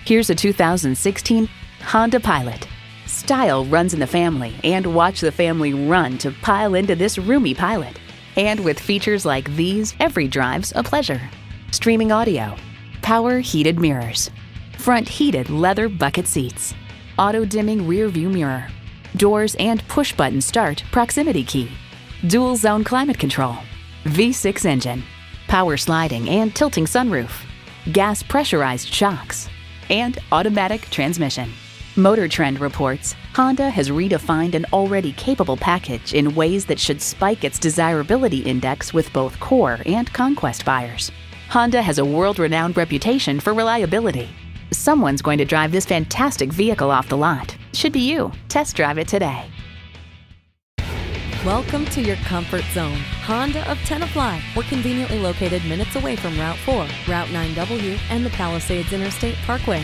Here's a 2016 Honda Pilot. Style runs in the family, and watch the family run to pile into this roomy Pilot. And with features like these, every drive's a pleasure. Streaming audio, power heated mirrors, front heated leather bucket seats, auto dimming rear view mirror, doors and push button start proximity key, dual zone climate control, V6 engine, power sliding and tilting sunroof, gas pressurized shocks, and automatic transmission. Motor Trend reports Honda has redefined an already capable package in ways that should spike its desirability index with both core and conquest buyers. Honda has a world-renowned reputation for reliability. Someone's going to drive this fantastic vehicle off the lot. Should be you. Test drive it today. Welcome to your comfort zone. Honda of Tenafly. We're conveniently located minutes away from Route 4, Route 9W, and the Palisades Interstate Parkway.